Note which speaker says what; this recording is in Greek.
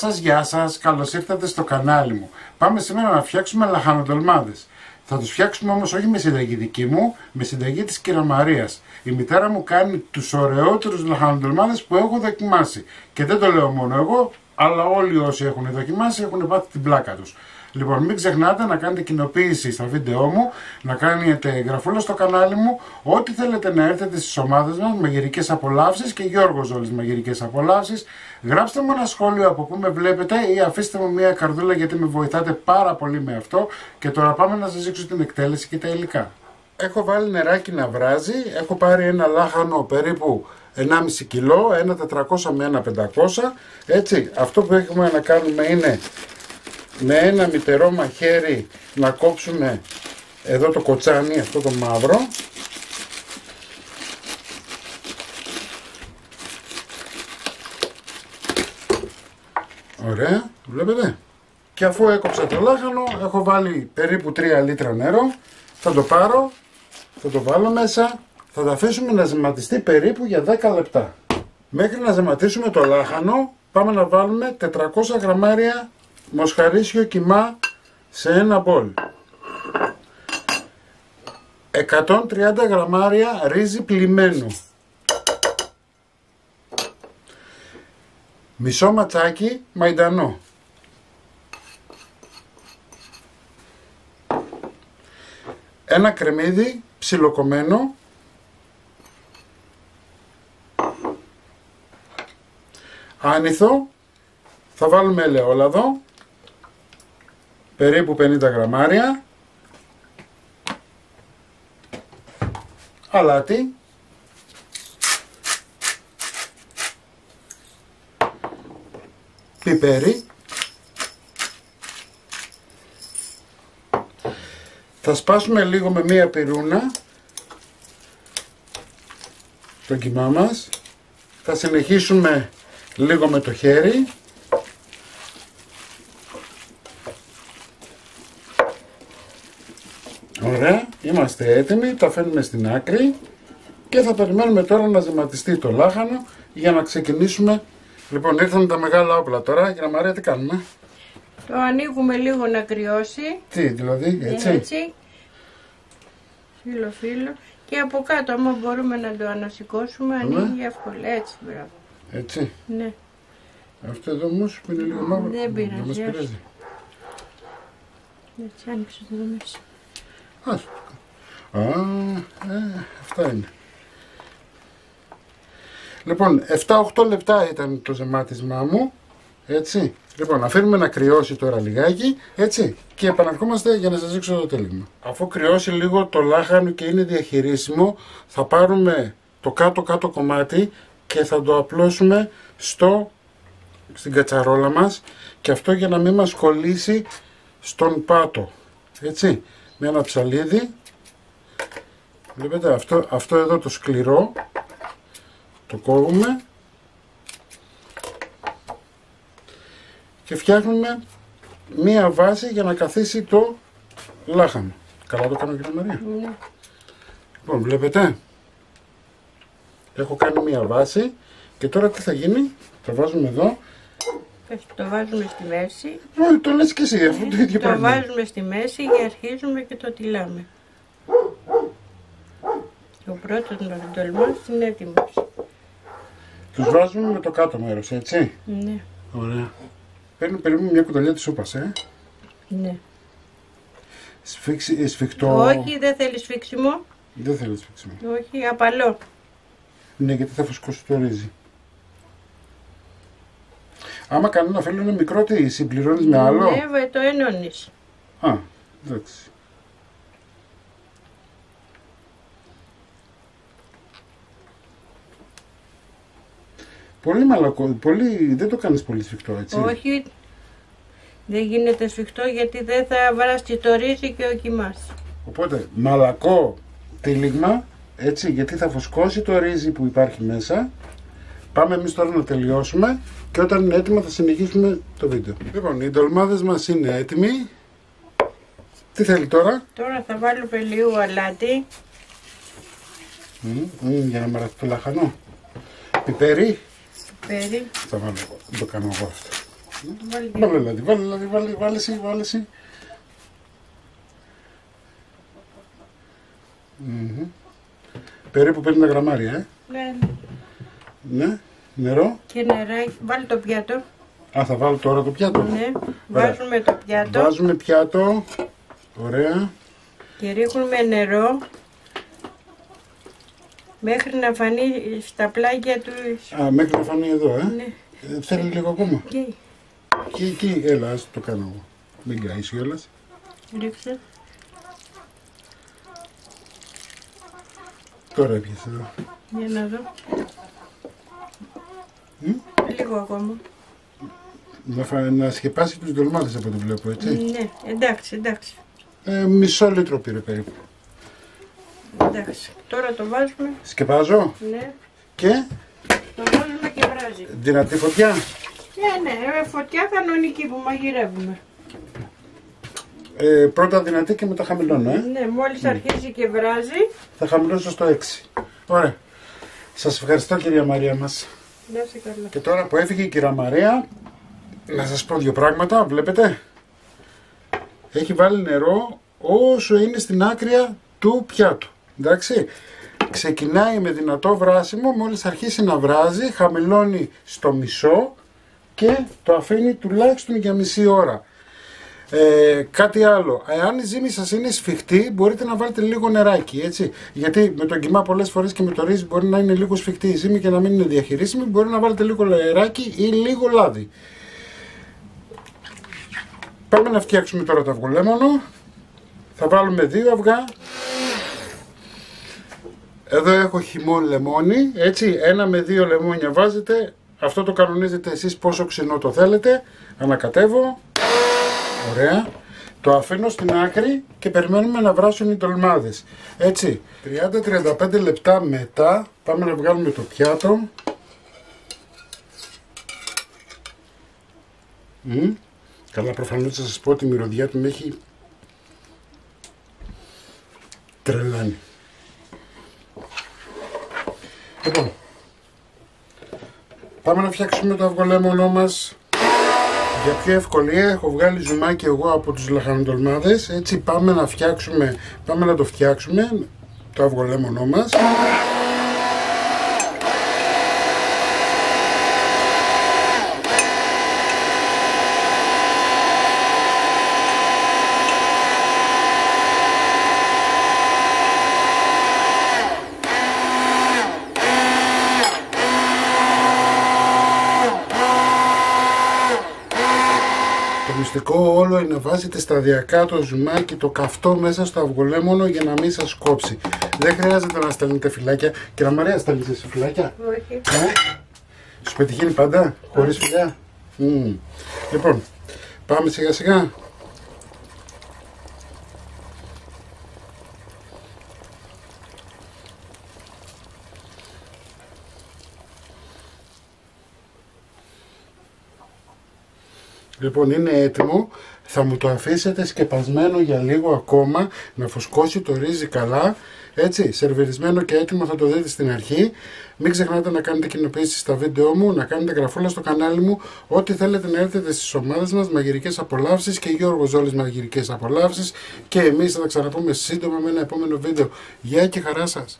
Speaker 1: γεια σας, καλώς ήρθατε στο κανάλι μου. Πάμε σήμερα να φτιάξουμε λαχανοτολμάδες. Θα τους φτιάξουμε όμως όχι με συνταγή δική μου, με συνταγή της κυρία Μαρίας. Η μητέρα μου κάνει τους ωραιότερους λαχανοτολμάδες που έχω δοκιμάσει. Και δεν το λέω μόνο εγώ, αλλά όλοι όσοι έχουν δοκιμάσει έχουν πάθει την πλάκα τους. Λοιπόν, μην ξεχνάτε να κάνετε κοινοποίηση στα βίντεό μου, να κάνετε γραφούλα στο κανάλι μου, ό,τι θέλετε να έρθετε στις ομάδες μας, μαγειρικές απολαύσεις και Γιώργος Ζόλης μαγειρικές απολαύσεις. Γράψτε μου ένα σχόλιο από πού με βλέπετε ή αφήστε μου μια καρδούλα γιατί με βοηθάτε πάρα πολύ με αυτό. Και τώρα πάμε να σας δείξω την εκτέλεση και τα υλικά. Έχω βάλει νεράκι να βράζει, έχω πάρει ένα λάχανο περίπου 1,5 κιλό, ένα 400 με ένα 500, έτσι. Αυτό που έχουμε να κάνουμε είναι με ένα μυτερό μαχαίρι να κόψουμε εδώ το κοτσάνι, αυτό το μαύρο. Ωραία, βλέπετε. Και αφού έκοψα το λάχανο, έχω βάλει περίπου 3 λίτρα νερό. Θα το πάρω, θα το βάλω μέσα, θα το αφήσουμε να ζεματιστεί περίπου για 10 λεπτά. Μέχρι να ζεματίσουμε το λάχανο, πάμε να βάλουμε 400 γραμμάρια μοσχαρίσιο κιμά σε ένα μπολ. 130 γραμμάρια ρύζι πλυμμένο. Μισό ματσάκι μαϊντανό. Ένα κρεμμύδι ψιλοκομμένο. Άνηθο. Θα βάλουμε ελαιόλαδο. Περίπου 50 γραμμάρια. Αλάτι. Πιπέρι. Θα σπάσουμε λίγο με μία πυρούνα το κιμά μας. Θα συνεχίσουμε λίγο με το χέρι. Ωραία, είμαστε έτοιμοι, τα φέρνουμε στην άκρη και θα περιμένουμε τώρα να ζεματιστεί το λάχανο για να ξεκινήσουμε. Λοιπόν, ήρθαν τα μεγάλα όπλα τώρα. Κυρία Μαρία, τι κάνουμε?
Speaker 2: Το ανοίγουμε λίγο να κρυώσει.
Speaker 1: Τι, δηλαδή, έτσι?
Speaker 2: Έτσι. Φύλλο. Και από κάτω, άμα μπορούμε να το ανασηκώσουμε, ανοίγει εύκολα. Έτσι, μπράβο.
Speaker 1: Έτσι.
Speaker 2: Ναι.
Speaker 1: Αυτό εδώ όμως που είναι λίγο μαύρο.
Speaker 2: Δεν πειράζει.
Speaker 1: Δεν μας πειράζει.
Speaker 2: Έτσι, άνοιξε το εδώ μέσα.
Speaker 1: Αυτά είναι. Λοιπόν, 7-8 λεπτά ήταν το ζεμάτισμά μου. Έτσι. Λοιπόν, αφήνουμε να κρυώσει τώρα λιγάκι. Έτσι. Και επαναρχόμαστε για να σας δείξω το τέλειο. Αφού κρυώσει λίγο το λάχανο και είναι διαχειρίσιμο, θα πάρουμε το κάτω-κάτω κομμάτι και θα το απλώσουμε στην κατσαρόλα μας. Και αυτό για να μην μας κολλήσει στον πάτο. Έτσι. Με ένα ψαλίδι. Βλέπετε αυτό εδώ το σκληρό. Το κόβουμε. Και φτιάχνουμε μία βάση για να καθίσει το λάχανο. Καλά το κάνω, κυρία Μαρία?
Speaker 2: Ναι.
Speaker 1: Λοιπόν, βλέπετε. Έχω κάνει μία βάση. Και τώρα τι θα γίνει? Το βάζουμε εδώ.
Speaker 2: Το βάζουμε στη μέση.
Speaker 1: Το λες και εσύ, αυτό το ίδιο πράγμα.
Speaker 2: Το βάζουμε στη μέση και αρχίζουμε και το τυλάμε. Ο πρώτος λαχανοτολμάς είναι έτοιμος.
Speaker 1: Τους βάζουμε με το κάτω μέρος, έτσι?
Speaker 2: Ναι.
Speaker 1: Ωραία. Παίρνω περίπου μια κουταλιά της σούπας,
Speaker 2: Ναι.
Speaker 1: Σφιχτό.
Speaker 2: Όχι, δεν θέλει σφίξιμο.
Speaker 1: Δεν θέλει σφίξιμο.
Speaker 2: Όχι, απαλό.
Speaker 1: Ναι, γιατί θα φουσκώσει το ρύζι. Άμα κανένα φέλλο είναι μικρό, τι συμπληρώνεις με άλλο?
Speaker 2: Ναι, το ενώνεις.
Speaker 1: Α, εντάξει. Πολύ μαλακό, δεν το κάνεις πολύ σφιχτό, έτσι?
Speaker 2: Όχι, δεν γίνεται σφιχτό γιατί δεν θα βράσει το ρύζι και ο κιμάς.
Speaker 1: Οπότε μαλακό τύλιγμα, έτσι, γιατί θα φουσκώσει το ρύζι που υπάρχει μέσα. Πάμε εμείς τώρα να τελειώσουμε και όταν είναι έτοιμα θα συνεχίσουμε το βίντεο. Λοιπόν, οι ντολμάδες μας είναι έτοιμοι. Τι θέλει τώρα?
Speaker 2: Τώρα θα βάλουμε λίγο αλάτι.
Speaker 1: Για να μαράσει το λαχανό. Πιπέρι.
Speaker 2: Πιπέρι.
Speaker 1: Θα βάλω εγώ, δεν το κάνω εγώ αυτό. Βάλε λάδι, βάλε εσύ. Περίπου 50 γραμμάρια,
Speaker 2: Ναι.
Speaker 1: Ναι, νερό.
Speaker 2: Και νεράκι, βάλει το πιάτο.
Speaker 1: Α, θα βάλω τώρα το πιάτο.
Speaker 2: Ναι, βάζουμε το πιάτο.
Speaker 1: Βάζουμε πιάτο, ωραία.
Speaker 2: Και ρίχνουμε νερό μέχρι να φανεί στα πλάγια του.
Speaker 1: Α, μέχρι να φανεί εδώ,
Speaker 2: Ναι.
Speaker 1: Θέλει λίγο ακόμα.
Speaker 2: Και
Speaker 1: Εκεί, έλα, ας το κάνω εγώ. Μην καείς κιόλας.
Speaker 2: ρίξε.
Speaker 1: Τώρα έπιασε εδώ.
Speaker 2: Για να δω. Λίγο ακόμα.
Speaker 1: Να σκεπάσει τους ντολμάδες από ό,τι βλέπω, έτσι.
Speaker 2: Ναι, εντάξει.
Speaker 1: Μισό λίτρο πήρε περίπου.
Speaker 2: Εντάξει. Τώρα το βάζουμε.
Speaker 1: Σκεπάζω
Speaker 2: Ναι.
Speaker 1: και
Speaker 2: Το βάζουμε και βράζει.
Speaker 1: δυνατή φωτιά.
Speaker 2: Ναι, φωτιά κανονική που μαγειρεύουμε.
Speaker 1: Πρώτα δυνατή και μετά χαμηλώνω,
Speaker 2: Ναι, μόλις αρχίζει και βράζει.
Speaker 1: Θα χαμηλώσω στο 6. Ωραία. Σας ευχαριστώ, κυρία Μαρία μας.
Speaker 2: Να είσαι καλά.
Speaker 1: Και τώρα που έφυγε η κυρία Μαρία, να σας πω δύο πράγματα. Βλέπετε, έχει βάλει νερό όσο είναι στην άκρη του πιάτου. Εντάξει, ξεκινάει με δυνατό βράσιμο, μόλις αρχίσει να βράζει, χαμηλώνει στο μισό και το αφήνει τουλάχιστον για μισή ώρα. Κάτι άλλο, εάν η ζύμη σας είναι σφιχτή, μπορείτε να βάλετε λίγο νεράκι, έτσι. Γιατί με τον κιμά πολλές φορές και με το ρύζι μπορεί να είναι λίγο σφιχτή η ζύμη και να μην είναι διαχειρίσιμη. Μπορεί να βάλετε λίγο νεράκι ή λίγο λάδι. Πάμε να φτιάξουμε τώρα το αυγολέμονο. Θα βάλουμε 2 αυγά. Εδώ έχω χυμό λεμόνι, έτσι. 1 με 2 λεμόνια βάζετε. Αυτό το κανονίζετε εσείς πόσο ξινό το θέλετε. Ανακατεύω. Ωραία. Το αφήνω στην άκρη και περιμένουμε να βράσουν οι ντολμάδες. Έτσι. 30-35 λεπτά μετά πάμε να βγάλουμε το πιάτο. Καλά, προφανώς θα σας πω ότι η μυρωδιά του με έχει τρελάνει. Λοιπόν, πάμε να φτιάξουμε το αυγολέμονό μας. Για πιο ευκολία έχω βγάλει ζουμάκι εγώ από τους λαχανοτολμάδες. Έτσι πάμε να το φτιάξουμε το αυγολέμονό μας. Το μυστικό όλο είναι να βάζετε σταδιακά το ζουμάκι, το καυτό μέσα στο αυγολέμονο για να μην σας κόψει. Δεν χρειάζεται να στέλνετε φυλάκια. Κυρία Μαρία, στέλνεις εσύ φυλάκια?
Speaker 2: Όχι.
Speaker 1: Σου πετυχαίνει πάντα, χωρίς φιλιά? Λοιπόν, πάμε σιγά σιγά. Λοιπόν, είναι έτοιμο. Θα μου το αφήσετε σκεπασμένο για λίγο ακόμα, να φουσκώσει το ρύζι καλά. Έτσι, σερβιρισμένο και έτοιμο θα το δείτε στην αρχή. Μην ξεχνάτε να κάνετε κοινοποιήσεις στα βίντεο μου, να κάνετε γραφούλα στο κανάλι μου. Ό,τι θέλετε να έρθετε στις ομάδες μας, μαγειρικές απολαύσεις και Γιώργος Ζόλης μαγειρικές απολαύσεις. Και εμείς θα τα ξαναπούμε σύντομα με ένα επόμενο βίντεο. Γεια και χαρά σας!